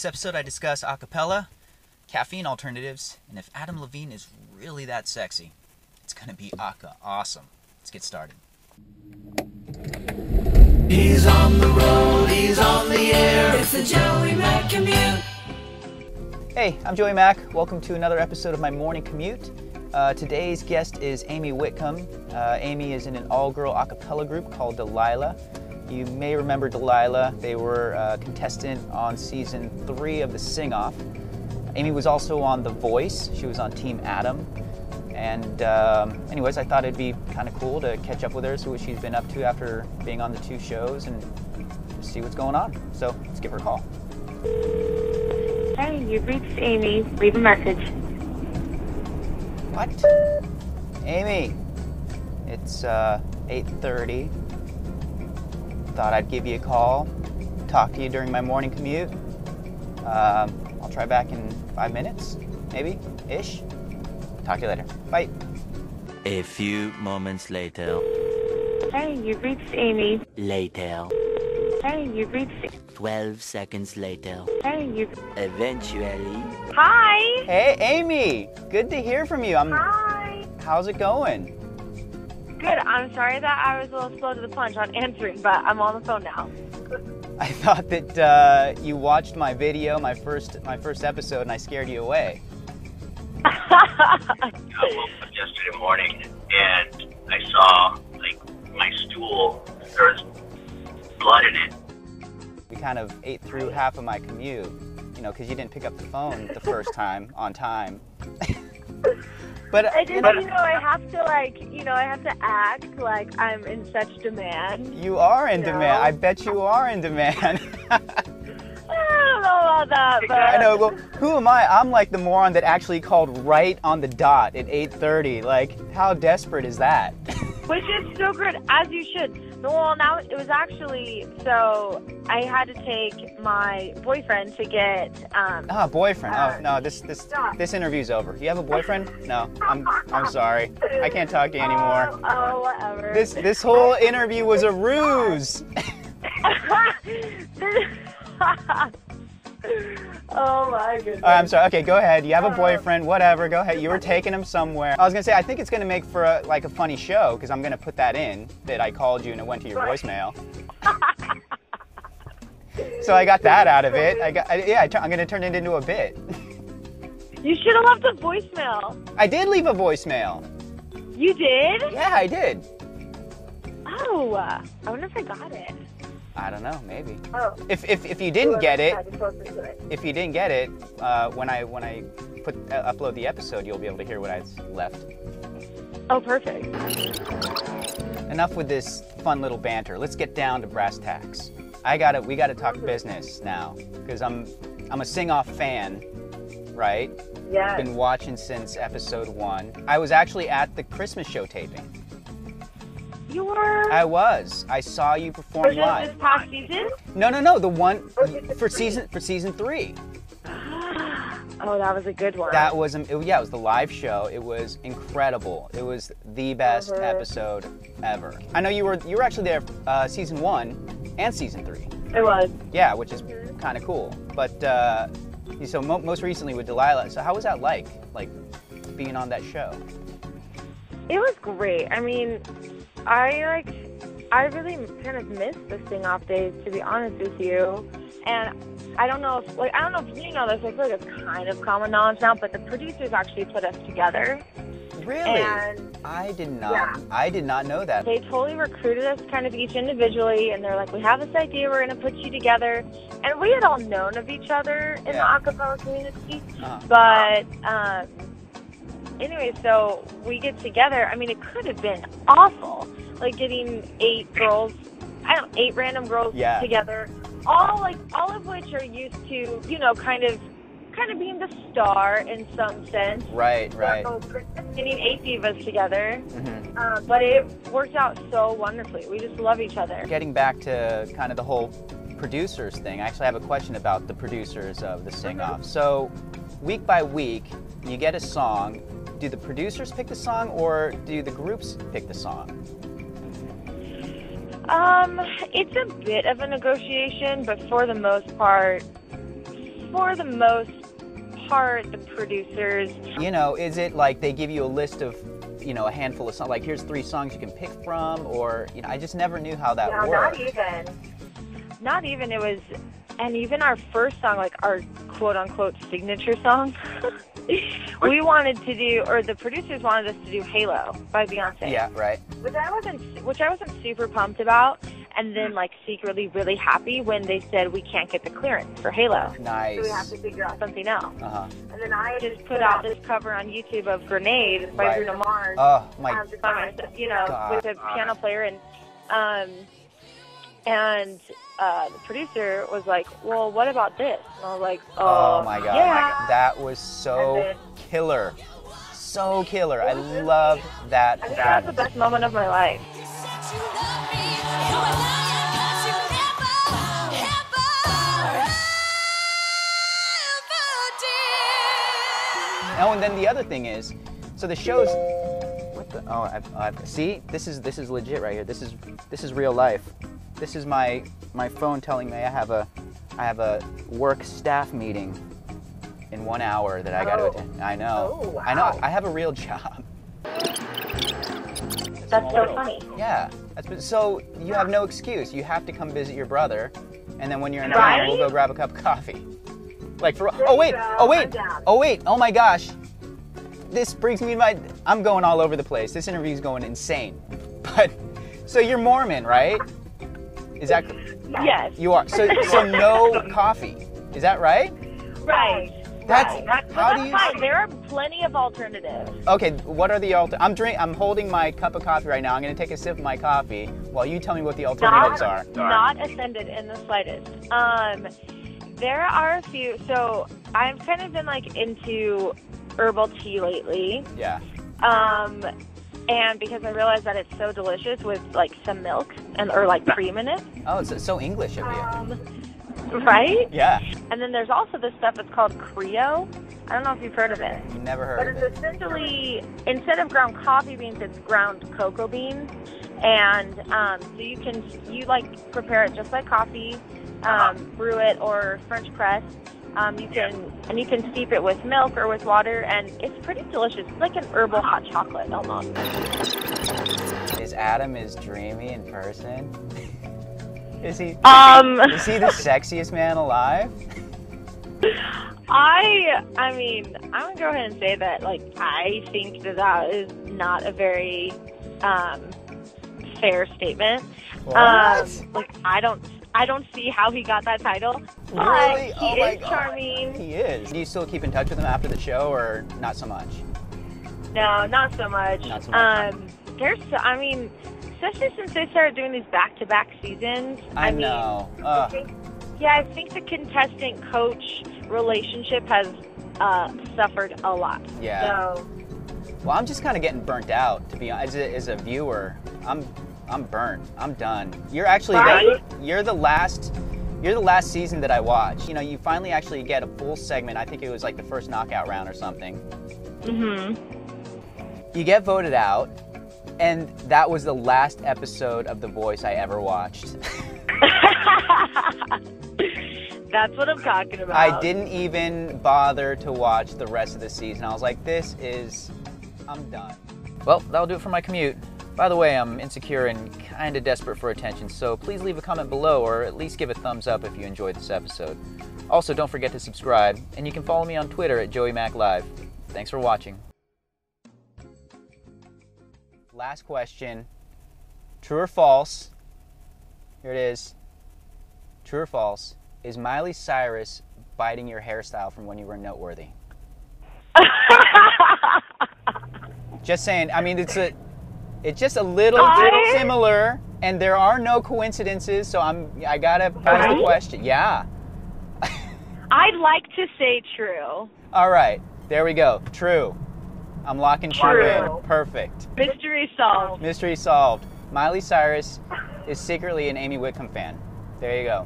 episode I discuss a cappella, caffeine alternatives, and if Adam Levine is really that sexy. It's gonna be awesome. Let's get started. He's on the road, he's on the air. It's the Joey Mack Commute. Hey, I'm Joey Mack. Welcome to another episode of my morning commute. Today's guest is Amy Whitcomb. Amy is in an all-girl a cappella group called Delilah. You may remember Delilah. They were a contestant on season 3 of the Sing-Off. Amy was also on The Voice. She was on Team Adam. And anyways, I thought it'd be kind of cool to catch up with her, see what she's been up to after being on the 2 shows, and see what's going on. So let's give her a call. Hey, you've reached Amy. Leave a message. What? Amy, it's 8:30. Thought I'd give you a call, talk to you during my morning commute. I'll try back in 5 minutes, maybe, ish. Talk to you later. Bye. A few moments later. Hey, you've reached Amy. Later. Hey, you've reached... 12 seconds later. Hey, you've... Eventually. Hi! Hey, Amy! Good to hear from you. Hi! How's it going? Good. I'm sorry that I was a little slow to the punch on answering, but I'm on the phone now. I thought that you watched my video, my first episode, and I scared you away. I woke up yesterday morning and I saw, my stool, there was blood in it. We kind of ate through half of my commute, because you didn't pick up the phone the first time on time. But I just, I have to, I have to act like I'm in such demand. You are in demand. I bet you are in demand. I don't know about that, but... I know, well, who am I? I'm like the moron that actually called right on the dot at 8:30. Like, how desperate is that? Which is so good, as you should. Well, now it was actually, so I had to take my boyfriend to get... boyfriend. Oh, no, this interview's over. You have a boyfriend? No, I'm sorry. I can't talk to you anymore. Whatever. This whole interview was a ruse. Oh my goodness. I'm sorry. Okay, go ahead. You have a boyfriend, whatever. Go ahead. You were taking him somewhere. I was going to say, I think it's going to make for a funny show, because I'm going to put that in, that I called you and it went to your voicemail. So I got that out of it. I'm going to turn it into a bit. You should have left a voicemail. I did leave a voicemail. You did? Yeah, I did. Oh, I wonder if I got it. I don't know, maybe. Oh. If you didn't get it, when I upload the episode, you'll be able to hear what I left. Oh, perfect. Enough with this fun little banter. Let's get down to brass tacks. We gotta talk business now, because I'm a Sing-Off fan, right? Yeah. Been watching since episode 1. I was actually at the Christmas show taping. You were? I was. I saw you perform Was live. it this past season? No. The one for season 3. Oh, that was a good one. That was it was the live show. It was incredible. It was the best episode ever. I know you were actually there season 1 and season 3. It was. Yeah, which is kind of cool. But so most recently with Delilah. So how was that like being on that show? It was great. I mean, I really kind of missed the Sing-Off days, to be honest with you. And I don't know if you know this, I feel like it's kind of common knowledge now, but the producers actually put us together. Really? And I did not. Yeah. I did not know that. They totally recruited us kind of each individually, and they're like, we have this idea, we're going to put you together. And we had all known of each other in the a cappella community. But anyway, so we get together. I mean, it could have been awful, like getting 8 random girls together, all of which are used to, kind of being the star in some sense. Right. So, getting 8 divas together, but it worked out so wonderfully. We just love each other. Getting back to kind of the whole producers thing, I actually have a question about the producers of the Sing-Off. So, week by week, you get a song. Do the producers pick the song, or do the groups pick the song? It's a bit of a negotiation, but for the most part, for the most part, the producers. You know, is it like they give you a list of, you know, a handful of songs, like here's 3 songs you can pick from, or, you know, I just never knew how that worked. Not even. It was, and even our first song, like our quote-unquote signature song, we wanted to do, or the producers wanted us to do Halo by Beyonce. Yeah, right. Which I wasn't super pumped about, and then like secretly really happy when they said we can't get the clearance for Halo. Nice. So we have to figure out something else. Uh-huh. And then I just put out this cover on YouTube of Grenade by Bruno Mars. Oh my you know, God. with a piano player, and the producer was like, well, what about this? And I was like, oh my God. Yeah. That was so killer. So killer. I love that. I think that was the best moment of my life. Oh, and then the other thing is, so the show's, what the, oh, see, this is legit right here. This is real life. This is my phone telling me I have a work staff meeting in 1 hour that I got to attend. I know. Oh, wow. I know. I have a real job. That's so funny. Yeah. So you have no excuse. You have to come visit your brother, and then when you're in town, we'll go grab a cup of coffee. Like for oh wait, oh my gosh. This brings me to my, I'm going all over the place. This interview's going insane. But so you're Mormon, right? Is that Yes. You are. So no coffee. Is that right? Right. That's how do you fine. There are plenty of alternatives. Okay, what are the I'm holding my cup of coffee right now. I'm going to take a sip of my coffee while you tell me what the alternatives are. Not offended in the slightest. There are a few. So I've kind of been like into herbal tea lately. Yeah. And because I realized that it's so delicious with like some milk or like cream in it. Oh, it's so English of you. Right? Yeah. And then there's also this stuff that's called Creo. I don't know if you've heard of it. Never heard of it. But it's essentially, instead of ground coffee beans, it's ground cocoa beans. And so you like prepare it just like coffee, brew it or French press. You can steep it with milk or with water, and it's pretty delicious. It's like an herbal hot chocolate almost. Is Adam as dreamy in person? Is he the sexiest man alive? I mean, I'm gonna go ahead and say that, like, I think that is not a very fair statement. What? Like, I don't see how he got that title. Really? But Oh he my is God. charming. He is. Do you still keep in touch with him after the show, or not so much? No, not so much. Not so much. Especially since they started doing these back-to-back seasons. I know. I think the contestant-coach relationship has suffered a lot. Yeah. So, Well, I'm just kind of getting burnt out, to be honest. As a viewer, I'm burnt. I'm done. You're actually you're the last season that I watched. You know, you finally actually get a full segment. I think it was like the first knockout round or something. You get voted out, and that was the last episode of The Voice I ever watched. that's what I'm talking about. I didn't even bother to watch the rest of the season. I was like, I'm done. Well, that'll do it for my commute. By the way, I'm insecure and kind of desperate for attention, so please leave a comment below or at least give a thumbs up if you enjoyed this episode. Also, don't forget to subscribe, and you can follow me on Twitter at Joey Mack Live. Thanks for watching. Last question. True or false? Here it is. True or false? Is Miley Cyrus biting your hairstyle from when you were Noteworthy? Just saying. I mean, it's just a little similar, and there are no coincidences, so I gotta pose the question. Yeah. I'd like to say true. All right, there we go. True. I'm locking true in. Perfect. Mystery solved. Mystery solved. Miley Cyrus is secretly an Amy Whitcomb fan. There you go.